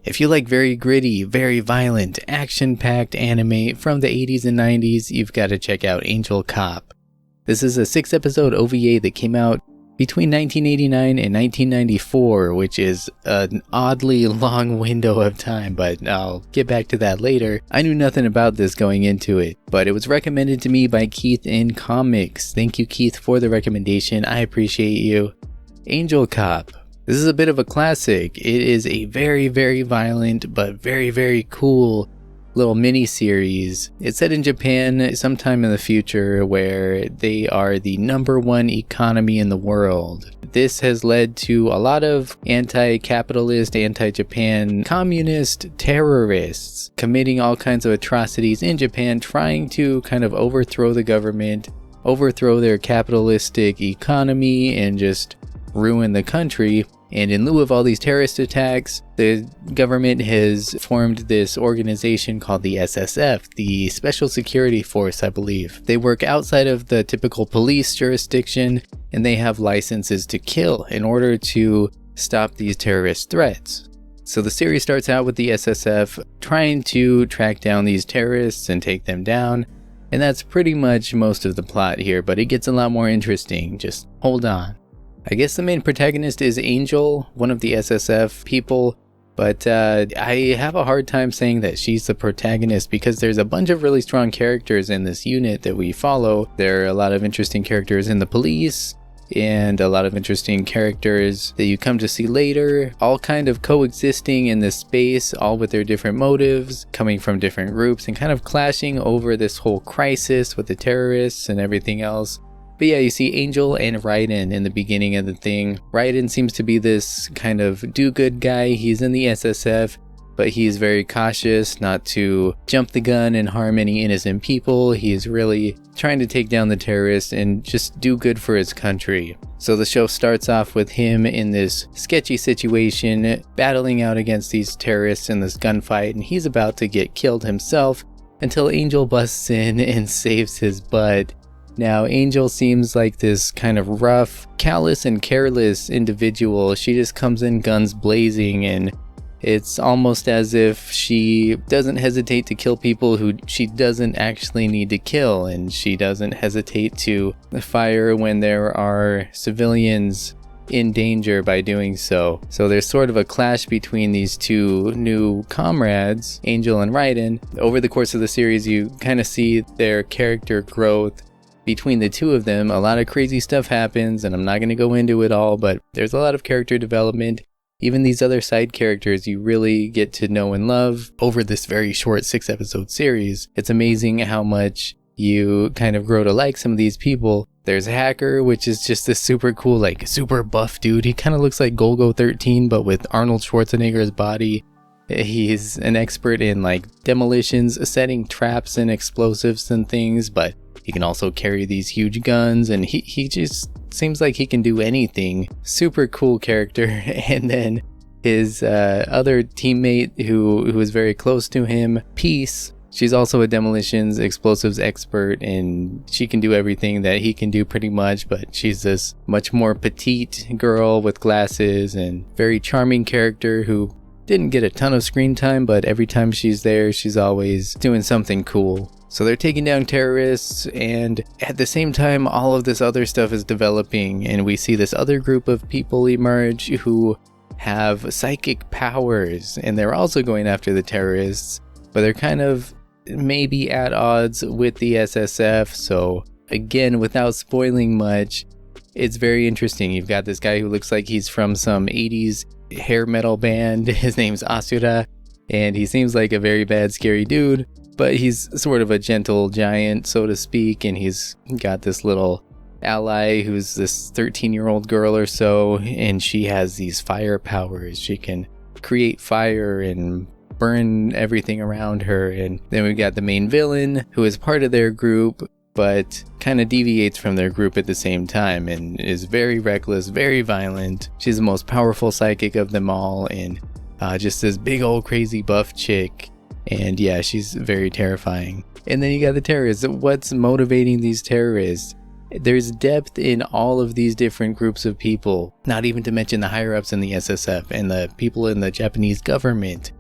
If you like very gritty, very violent, action-packed anime from the 80s and 90s, you've got to check out Angel Cop. This is a 6-episode OVA that came out between 1989 and 1994, which is an oddly long window of time, but I'll get back to that later. I knew nothing about this going into it, but it was recommended to me by Keith in Comics. Thank you, Keith, for the recommendation. I appreciate you. Angel Cop. This is a bit of a classic. It is a very, very violent, but very, very cool little mini-series. It's set in Japan sometime in the future where they are the #1 economy in the world. This has led to a lot of anti-capitalist, anti-Japan communist terrorists committing all kinds of atrocities in Japan, trying to kind of overthrow the government, overthrow their capitalistic economy, and just ruin the country. And in lieu of all these terrorist attacks, the government has formed this organization called the SSF, the Special Security Force, I believe. They work outside of the typical police jurisdiction, and they have licenses to kill in order to stop these terrorist threats. So the series starts out with the SSF trying to track down these terrorists and take them down, and that's pretty much most of the plot here, but it gets a lot more interesting. Just hold on. I guess the main protagonist is Angel, one of the SSF people, but I have a hard time saying that she's the protagonist because there's a bunch of really strong characters in this unit that we follow. There are a lot of interesting characters in the police and a lot of interesting characters that you come to see later, all kind of coexisting in this space, all with their different motives, coming from different groups and kind of clashing over this whole crisis with the terrorists and everything else. But yeah, you see Angel and Raiden in the beginning of the thing. Raiden seems to be this kind of do-good guy. He's in the SSF, but he's very cautious not to jump the gun and harm any innocent people. He's really trying to take down the terrorists and just do good for his country. So the show starts off with him in this sketchy situation, battling out against these terrorists in this gunfight, and he's about to get killed himself until Angel busts in and saves his butt. Now, Angel seems like this kind of rough, callous, and careless individual. She just comes in guns blazing, and it's almost as if she doesn't hesitate to kill people who she doesn't actually need to kill, and she doesn't hesitate to fire when there are civilians in danger by doing so. So there's sort of a clash between these two new comrades, Angel and Raiden. Over the course of the series, you kind of see their character growth between the two of them. A lot of crazy stuff happens, and I'm not going to go into it all, but there's a lot of character development. Even these other side characters you really get to know and love over this very short 6-episode series. It's amazing how much you kind of grow to like some of these people. There's Hacker, which is just this super cool, like super buff dude. He kind of looks like Golgo 13, but with Arnold Schwarzenegger's body. He's an expert in like demolitions, setting traps and explosives and things, but he can also carry these huge guns, and he just seems like he can do anything. Super cool character. And then his other teammate who is very close to him, Peace. She's also a demolitions, explosives expert, and she can do everything that he can do pretty much, but she's this much more petite girl with glasses and very charming character who didn't get a ton of screen time, but every time she's there, she's always doing something cool. So they're taking down terrorists, and at the same time, all of this other stuff is developing, and we see this other group of people emerge who have psychic powers, and they're also going after the terrorists, but they're kind of maybe at odds with the SSF. So again, without spoiling much, it's very interesting. You've got this guy who looks like he's from some 80s hair metal band. His name's Asura, and he seems like a very bad, scary dude. But he's sort of a gentle giant, so to speak, and he's got this little ally who's this 13-year-old girl or so, and she has these fire powers. She can create fire and burn everything around her. And then we've got the main villain, who is part of their group, but kind of deviates from their group at the same time, and is very reckless, very violent. She's the most powerful psychic of them all, and just this big old crazy buff chick. And yeah, she's very terrifying. And then you got the terrorists. What's motivating these terrorists? There's depth in all of these different groups of people, not even to mention the higher ups in the SSF and the people in the Japanese government.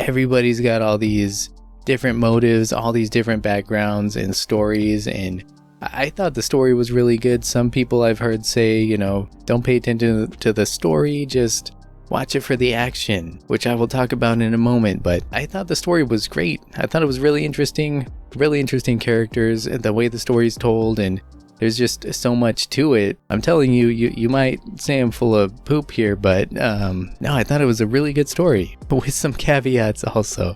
everybody's got all these different motives, all these different backgrounds and stories, and I thought the story was really good. Some people I've heard say, don't pay attention to the story, just watch it for the action, which I will talk about in a moment. But I thought the story was great. I thought it was really interesting characters, and the way the story's told, and there's just so much to it. I'm telling you, you might say I'm full of poop here, but no, I thought it was a really good story, with some caveats also.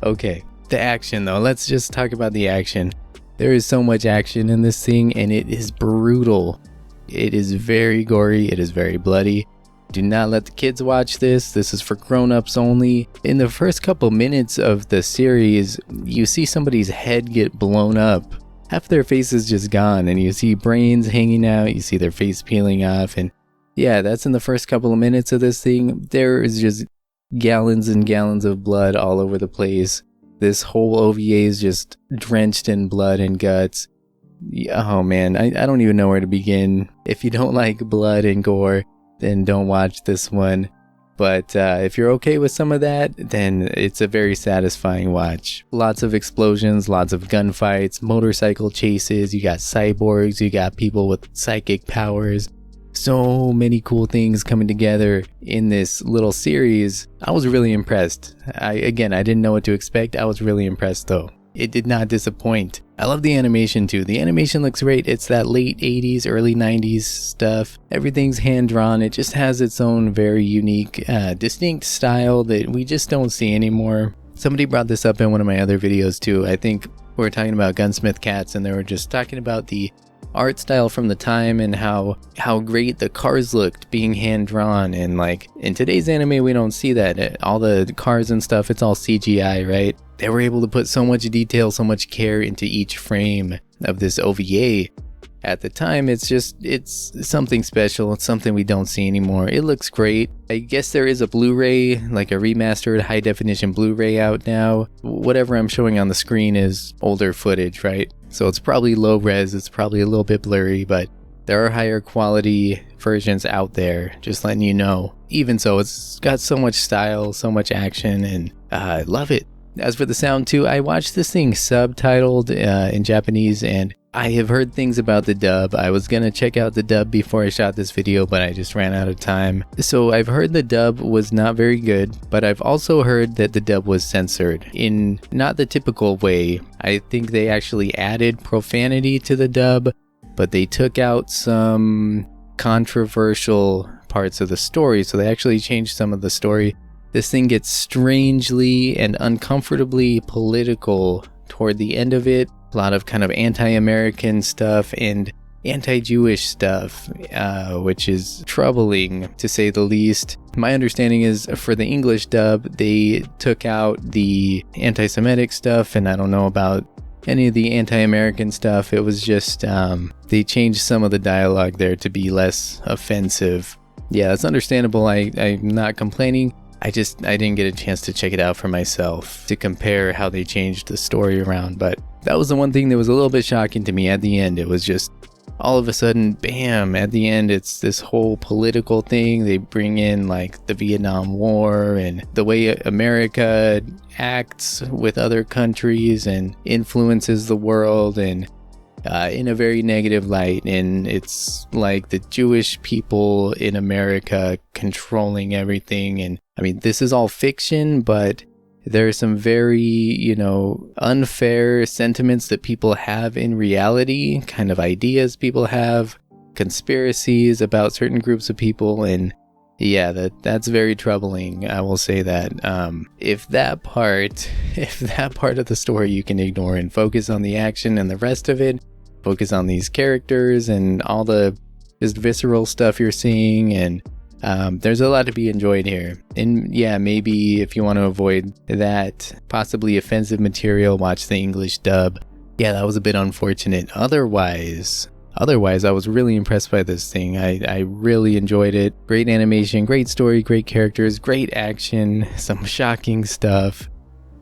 Okay, the action though, let's just talk about the action. There is so much action in this thing, and it is brutal. It is very gory, it is very bloody. Do not let the kids watch this. This is for grown-ups only. In the first couple minutes of the series, you see somebody's head get blown up. Half their face is just gone, and you see brains hanging out, you see their face peeling off, and yeah, that's in the first couple of minutes of this thing. There is just gallons and gallons of blood all over the place. This whole OVA is just drenched in blood and guts. Oh man, I don't even know where to begin. If you don't like blood and gore, then don't watch this one. But if you're okay with some of that, then it's a very satisfying watch. Lots of explosions, lots of gunfights, motorcycle chases, you got cyborgs, you got people with psychic powers. So many cool things coming together in this little series. I was really impressed. I didn't know what to expect. I was really impressed though. It did not disappoint. I love the animation too. The animation looks great. It's that late 80s, early 90s stuff. Everything's hand-drawn. It just has its own very unique, distinct style that we just don't see anymore. Somebody brought this up in one of my other videos too. I think we were talking about Gunsmith Cats, and they were just talking about the art style from the time and how great the cars looked being hand-drawn. And like in today's anime, we don't see that. All the cars and stuff, it's all CGI, right? They were able to put so much detail, so much care into each frame of this OVA. At the time, it's something special. It's something we don't see anymore. It looks great. I guess there is a Blu-ray, like a remastered high definition Blu-ray out now. Whatever I'm showing on the screen is older footage, right? So it's probably low res, it's probably a little bit blurry, but there are higher quality versions out there, just letting you know. Even so, it's got so much style, so much action, and I love it. As for the sound too, I watched this thing subtitled in Japanese, and I have heard things about the dub. I was gonna check out the dub before I shot this video, but I just ran out of time. So I've heard the dub was not very good, but I've also heard that the dub was censored in not the typical way. I think they actually added profanity to the dub, but they took out some controversial parts of the story, so they actually changed some of the story. This thing gets strangely and uncomfortably political toward the end of it. A lot of kind of anti-American stuff and anti-Jewish stuff, which is troubling to say the least. My understanding is for the English dub, they took out the anti-Semitic stuff, and I don't know about any of the anti-American stuff. It was just, they changed some of the dialogue there to be less offensive. Yeah, that's understandable. I'm not complaining. I didn't get a chance to check it out for myself to compare how they changed the story around, but that was the one thing that was a little bit shocking to me at the end. It was just all of a sudden, bam, at the end, it's this whole political thing. They bring in like the Vietnam War and the way America acts with other countries and influences the world, and in a very negative light. And it's like the Jewish people in America controlling everything. And I mean, this is all fiction, but there are some very, unfair sentiments that people have in reality, kind of ideas people have, conspiracies about certain groups of people. And yeah, that's very troubling. I will say that. If that part of the story you can ignore and focus on the action, and the rest of it, focus on these characters and all the just visceral stuff you're seeing, and there's a lot to be enjoyed here. And yeah, maybe if you want to avoid that possibly offensive material, watch the English dub. Yeah, that was a bit unfortunate. Otherwise, I was really impressed by this thing. I really enjoyed it. Great animation, great story, great characters, great action, some shocking stuff,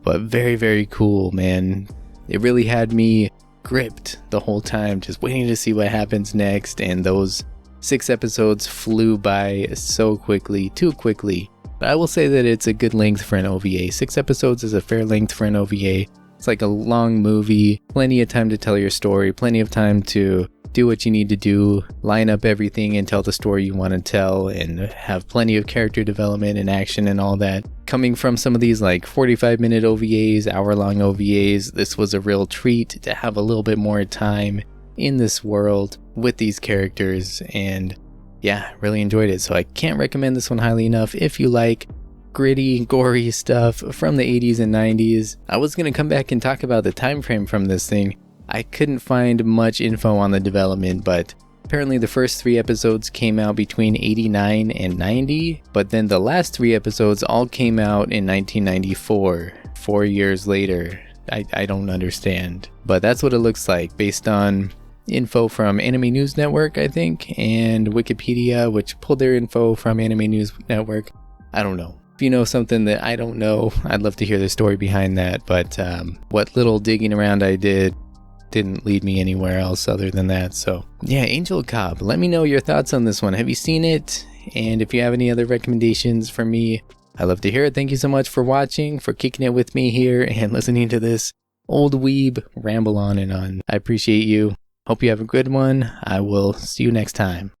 but very, very cool, man. It really had me gripped the whole time, just waiting to see what happens next. And those 6 episodes flew by so quickly, too quickly. But I will say that it's a good length for an OVA. 6 episodes is a fair length for an OVA. It's like a long movie, plenty of time to tell your story, plenty of time to do what you need to do, line up everything and tell the story you want to tell, and have plenty of character development and action and all that. Coming from some of these like 45-minute OVAs, hour-long OVAs, this was a real treat to have a little bit more time in this world with these characters, and yeah, really enjoyed it. So I can't recommend this one highly enough if you like gritty, gory stuff from the 80s and 90s. I was going to come back and talk about the time frame from this thing. I couldn't find much info on the development, but apparently the first 3 episodes came out between 89 and 90, but then the last 3 episodes all came out in 1994, 4 years later. I don't understand, but that's what it looks like based on info from Anime News Network, I think, and Wikipedia, which pulled their info from Anime News Network. I don't know. If you know something that I don't know, I'd love to hear the story behind that, but what little digging around I didn't lead me anywhere else other than that. So yeah, Angel Cop, let me know your thoughts on this one. Have you seen it? And if you have any other recommendations for me, I'd love to hear it. Thank you so much for watching, for kicking it with me here and listening to this old weeb ramble on and on. I appreciate you. Hope you have a good one. I will see you next time.